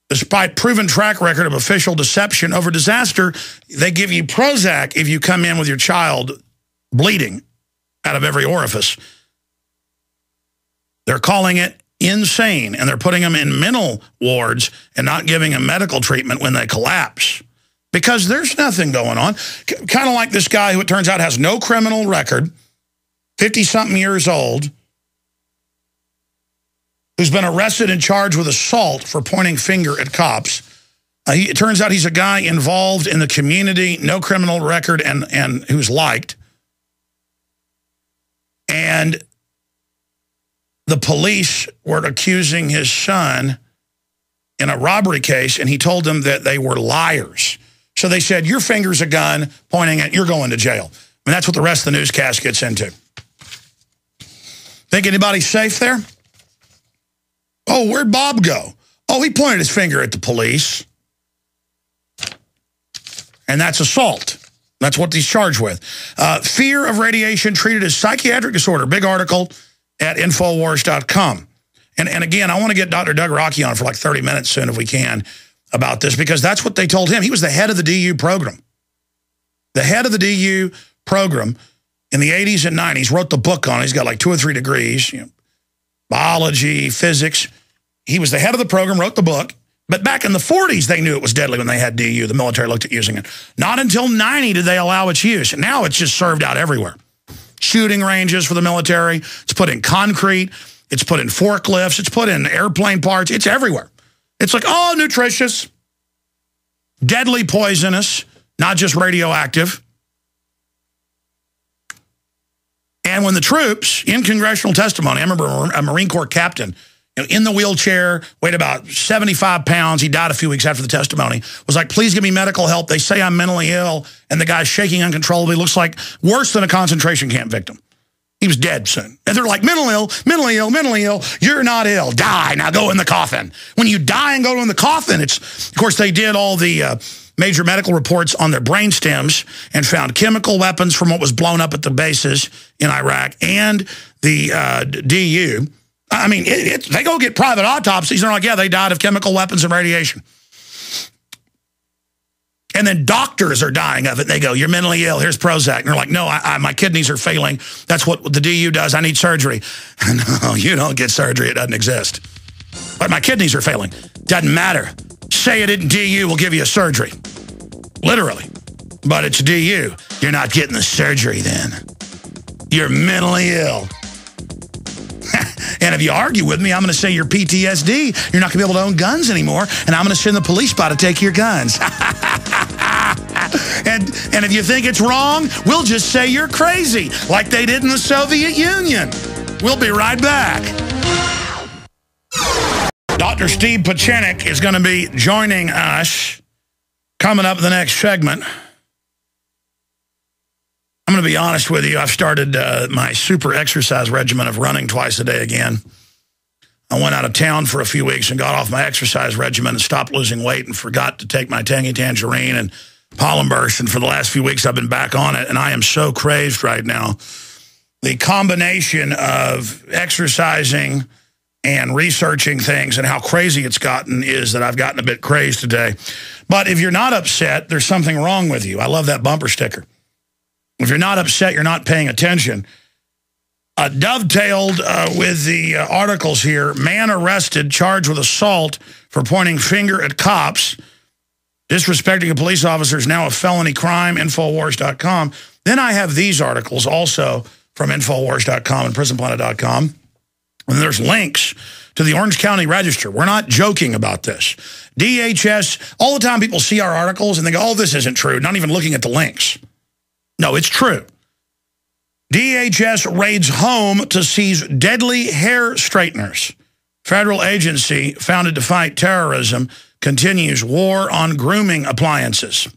Despite proven track record of official deception over disaster, they give you Prozac if you come in with your child bleeding out of every orifice. They're calling it insane, and they're putting them in mental wards and not giving them medical treatment when they collapse. Because there's nothing going on. Kind of like this guy who it turns out has no criminal record, 50-something years old, who's been arrested and charged with assault for pointing finger at cops. It turns out he's a guy involved in the community, no criminal record, and who's liked. And the police were accusing his son in a robbery case, and he told them that they were liars. So they said, your finger's a gun pointing at, you're going to jail. And that's what the rest of the newscast gets into. Think anybody's safe there? Oh, where'd Bob go? Oh, he pointed his finger at the police. And that's assault. That's what he's charged with. Fear of radiation treated as psychiatric disorder. Big article at Infowars.com. And again, I want to get Dr. Doug Rocky on for like 30 minutes soon if we can about this, because that's what they told him. He was the head of the DU program. The head of the DU program in the 80s and 90s, wrote the book on it. He's got like 2 or 3 degrees, biology, physics. He was the head of the program, wrote the book. But back in the 40s, they knew it was deadly when they had DU. The military looked at using it. Not until 90 did they allow its use. And now it's just served out everywhere. Shooting ranges for the military. It's put in concrete. It's put in forklifts. It's put in airplane parts. It's everywhere. It's like, oh, nutritious, deadly poisonous, not just radioactive. And when the troops, in congressional testimony, I remember a Marine Corps captain, in the wheelchair, weighed about 75 pounds. He died a few weeks after the testimony. Was like, please give me medical help. They say I'm mentally ill. And the guy's shaking uncontrollably. Looks like worse than a concentration camp victim. He was dead soon. And they're like, mentally ill, mentally ill, mentally ill. You're not ill. Die. Now go in the coffin. When you die and go in the coffin, it's, of course, they did all the major medical reports on their brain stems and found chemical weapons from what was blown up at the bases in Iraq and the DU. I mean, they go get private autopsies, and they're like, yeah, they died of chemical weapons and radiation. And then doctors are dying of it. They go, you're mentally ill, here's Prozac. And they're like, no, my kidneys are failing. That's what the DU does. I need surgery. No, you don't get surgery. It doesn't exist. But my kidneys are failing. Doesn't matter. Say it in DU, we'll give you a surgery. Literally. But it's DU. You're not getting the surgery then. You're mentally ill. And if you argue with me, I'm going to say you're PTSD. You're not going to be able to own guns anymore. And I'm going to send the police by to take your guns. And if you think it's wrong, we'll just say you're crazy, like they did in the Soviet Union. We'll be right back. Dr. Steve Pieczenik is going to be joining us coming up in the next segment. I'm going to be honest with you. I've started my super exercise regimen of running twice a day again. I went out of town for a few weeks and got off my exercise regimen and stopped losing weight and forgot to take my Tangy Tangerine and Pollen Burst. And for the last few weeks, I've been back on it, and I am so crazed right now. The combination of exercising and researching things and how crazy it's gotten is that I've gotten a bit crazed today. But if you're not upset, there's something wrong with you. I love that bumper sticker. If you're not upset, you're not paying attention. Dovetailed with the articles here, man arrested, charged with assault for pointing finger at cops. Disrespecting a police officer is now a felony crime, Infowars.com. Then I have these articles also from Infowars.com and Prisonplanet.com. And there's links to the Orange County Register. We're not joking about this. DHS, all the time people see our articles and they go, oh, this isn't true, not even looking at the links. No, it's true. DHS raids home to seize deadly hair straighteners. Federal agency founded to fight terrorism continues war on grooming appliances.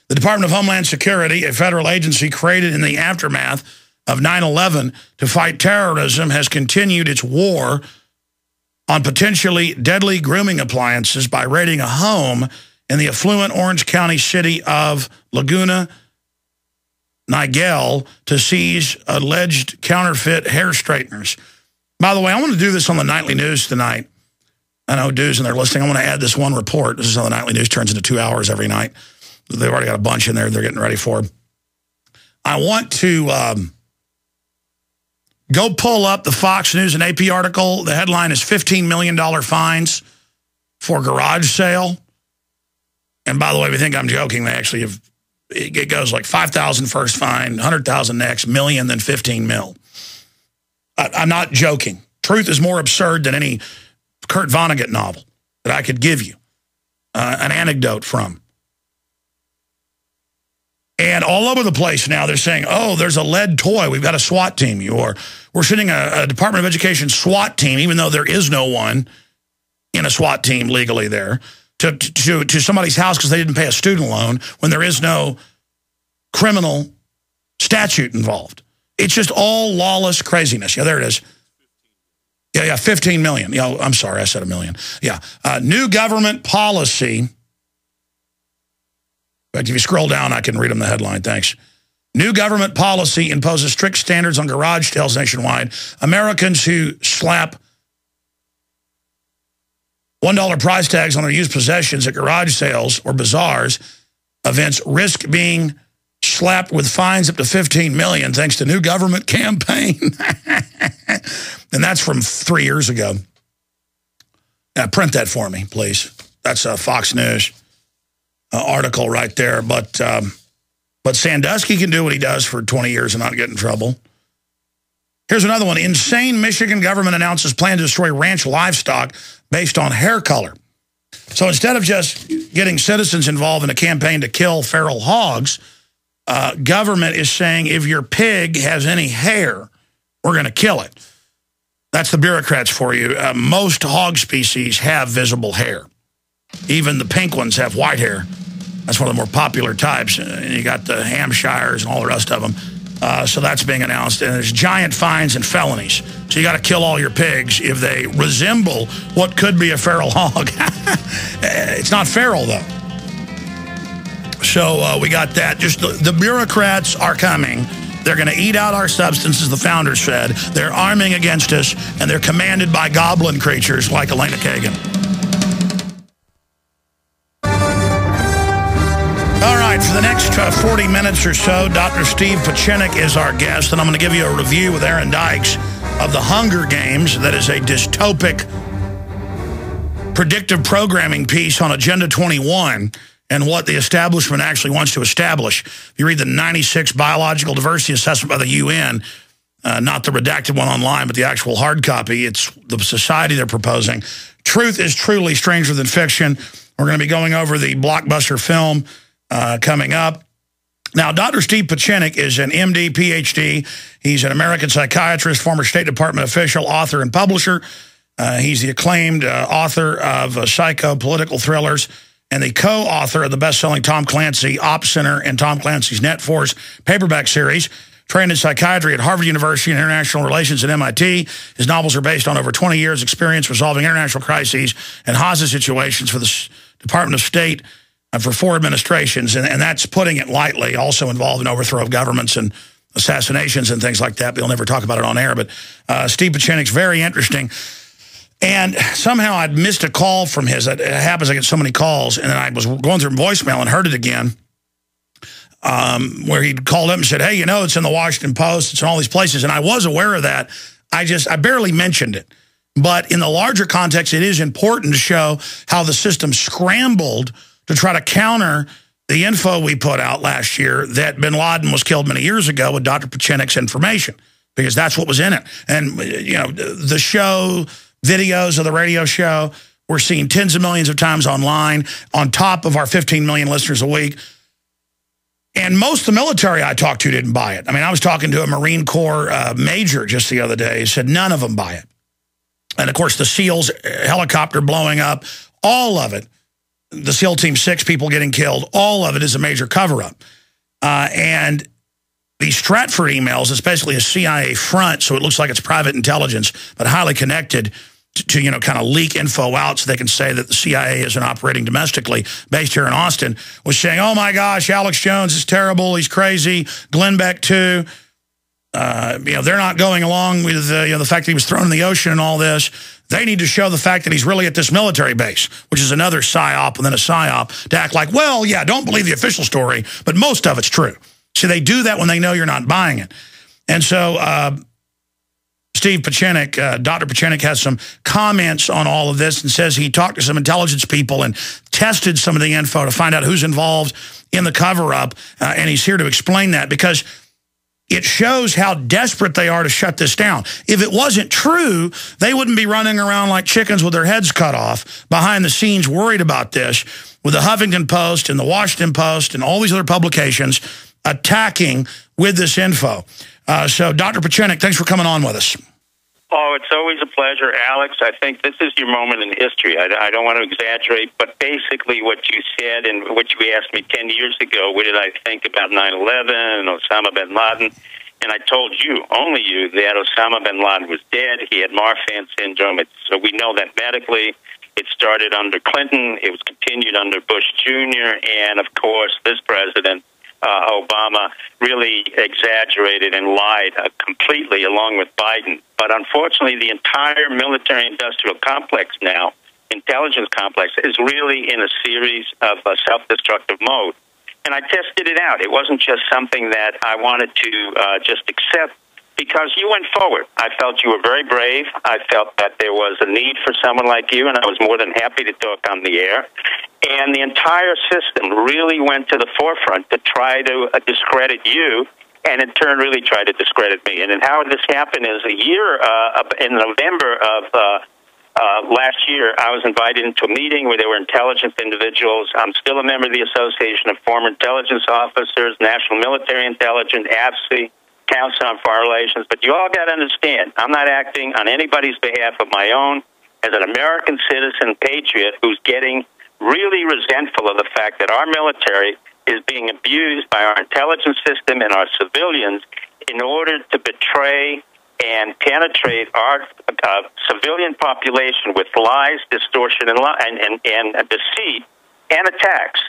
The Department of Homeland Security, a federal agency created in the aftermath of 9/11 to fight terrorism, has continued its war on potentially deadly grooming appliances by raiding a home in the affluent Orange County city of Laguna Niguel to seize alleged counterfeit hair straighteners. By the way, I want to do this on the nightly news tonight. I know dudes and they're listening. I want to add this one report. This is how the nightly news turns into 2 hours every night. They've already got a bunch in there they're getting ready for. I want to go pull up the Fox News and AP article. The headline is $15 million fines for garage sale. And by the way, we think I'm joking. They actually have, it goes like 5,000 first fine, 100,000 next, million, then 15 mil. I'm not joking. Truth is more absurd than any Kurt Vonnegut novel that I could give you an anecdote from. And all over the place now, they're saying, oh, there's a lead toy. We've got a SWAT team. Or we're sending a Department of Education SWAT team, even though there is no one in a SWAT team legally there, to somebody's house because they didn't pay a student loan when there is no criminal statute involved. It's just all lawless craziness. Yeah, there it is. Yeah, 15 million. Yeah, I'm sorry, I said a million. Yeah, new government policy. In fact, if you scroll down, I can read them the headline. Thanks. New government policy imposes strict standards on garage sales nationwide. Americans who slap $1 price tags on their used possessions at garage sales or bazaars events risk being slapped with fines up to $15 million thanks to new government campaign. And that's from 3 years ago. Print that for me, please. That's a Fox News article right there. But Sandusky can do what he does for 20 years and not get in trouble. Here's another one. Insane Michigan government announces plan to destroy ranch livestock based on hair color. So instead of just getting citizens involved in a campaign to kill feral hogs, government is saying if your pig has any hair, we're going to kill it. That's the bureaucrats for you. Most hog species have visible hair. Even the pink ones have white hair. That's one of the more popular types. And you got the Hampshires and all the rest of them. So that's being announced. And there's giant fines and felonies. So you got to kill all your pigs if they resemble what could be a feral hog. It's not feral, though. So we got that. Just the bureaucrats are coming. They're going to eat out our substances, the founders said. They're arming against us, and they're commanded by goblin creatures like Elena Kagan. All right, for the next 40 minutes or so, Dr. Steve Pieczenik is our guest, and I'm going to give you a review with Aaron Dykes of The Hunger Games. That is a dystopic predictive programming piece on Agenda 21 and what the establishment actually wants to establish. If you read the 96 Biological Diversity Assessment by the UN, not the redacted one online, but the actual hard copy, it's the society they're proposing. Truth is truly stranger than fiction. We're going to be going over the blockbuster film coming up. Now, Dr. Steve Pieczenik is an MD, PhD. He's an American psychiatrist, former State Department official, author, and publisher. He's the acclaimed author of psycho-political thrillers and the co-author of the best-selling Tom Clancy Op Center and Tom Clancy's Net Force paperback series. Trained in psychiatry at Harvard University and International Relations at MIT. His novels are based on over 20 years' experience resolving international crises and hostage situations for the Department of State for 4 administrations, and that's putting it lightly, also involved in overthrow of governments and assassinations and things like that. We'll never talk about it on air, but Steve Pieczenik's very interesting. And somehow I'd missed a call from his. It happens, I get so many calls, and then I was going through voicemail and heard it again, where he'd called up and said, hey, you know, it's in the Washington Post, it's in all these places, and I was aware of that. I barely mentioned it. But in the larger context, it is important to show how the system scrambled to try to counter the info we put out last year that bin Laden was killed many years ago with Dr. Pieczenik's information, because that's what was in it. And, you know, the show, videos of the radio show, we're seeing tens of millions of times online, on top of our 15 million listeners a week. And most of the military I talked to didn't buy it. I mean, I was talking to a Marine Corps major just the other day. He said none of them buy it. And, of course, the SEALs helicopter blowing up, all of it, the SEAL Team 6 people getting killed, all of it is a major cover-up. And the Stratford emails, it's basically a CIA front, so it looks like it's private intelligence, but highly connected to you know, kind of leak info out so they can say that the CIA isn't operating domestically, based here in Austin, was saying, oh my gosh, Alex Jones is terrible, he's crazy, Glenn Beck too. You know, they're not going along with you know, the fact that he was thrown in the ocean and all this. They need to show the fact that he's really at this military base, which is another psyop within a psyop, to act like, well, yeah, don't believe the official story, but most of it's true. See, they do that when they know you're not buying it. And so Steve Pieczenik, Dr. Pieczenik, has some comments on all of this and says he talked to some intelligence people and tested some of the info to find out who's involved in the cover-up, and he's here to explain that because it shows how desperate they are to shut this down. If it wasn't true, they wouldn't be running around like chickens with their heads cut off behind the scenes worried about this, with the Huffington Post and the Washington Post and all these other publications attacking with this info. So, Dr. Pieczenik, thanks for coming on with us. Oh, it's always a pleasure, Alex. I think this is your moment in history. I don't want to exaggerate, but basically what you said and what you asked me 10 years ago, what did I think about 9/11 and Osama bin Laden? And I told you, only you, that Osama bin Laden was dead. He had Marfan syndrome. So we know that medically. It started under Clinton. It was continued under Bush Jr. And, of course, this president, Obama, really exaggerated and lied completely along with Biden. But unfortunately, the entire military-industrial complex now, intelligence complex, is really in a series of self-destructive mode. And I tested it out. It wasn't just something that I wanted to just accept because you went forward. I felt you were very brave. I felt that there was a need for someone like you, and I was more than happy to talk on the air. And the entire system really went to the forefront to try to discredit you, and in turn really tried to discredit me. And how this happened is a year in November of last year, I was invited into a meeting where there were intelligence individuals. I'm still a member of the Association of Former Intelligence Officers, National Military Intelligence, AFSI, Council on Foreign Relations. But you all got to understand, I'm not acting on anybody's behalf of my own. As an American citizen patriot who's getting really resentful of the fact that our military is being abused by our intelligence system and our civilians in order to betray and penetrate our civilian population with lies, distortion, and deceit and attacks.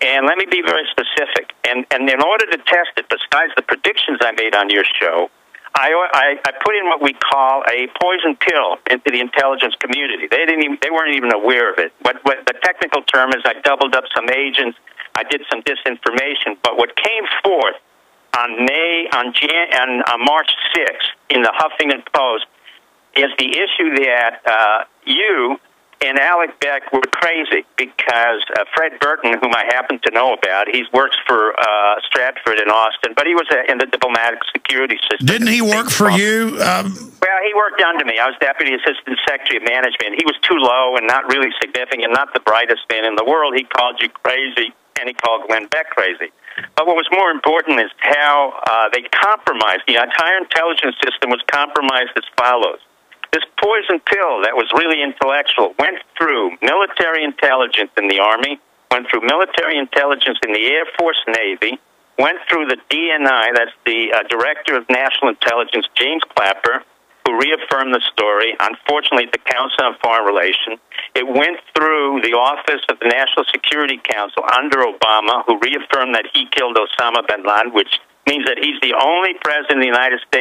And let me be very specific. And in order to test it, besides the predictions I made on your show, I put in what we call a poison pill into the intelligence community. They weren't even aware of it. What the technical term is, I doubled up some agents. I did some disinformation. But what came forth on March 6th in the Huffington Post is the issue that you and Alec Beck were crazy because Fred Burton, whom I happen to know about, he works for Stratford in Austin, but he was in the diplomatic security system. Didn't he work for you? Well, he worked under me. I was Deputy Assistant Secretary of Management. He was too low and not really significant, not the brightest man in the world. He called you crazy, and he called Glenn Beck crazy. But what was more important is how they compromised. The entire intelligence system was compromised as follows. This poison pill that was really intellectual went through military intelligence in the Army, went through military intelligence in the Air Force Navy, went through the DNI, that's the Director of National Intelligence, James Clapper, who reaffirmed the story, unfortunately, the Council on Foreign Relations. It went through the Office of the National Security Council under Obama, who reaffirmed that he killed Osama bin Laden, which means that he's the only president of the United States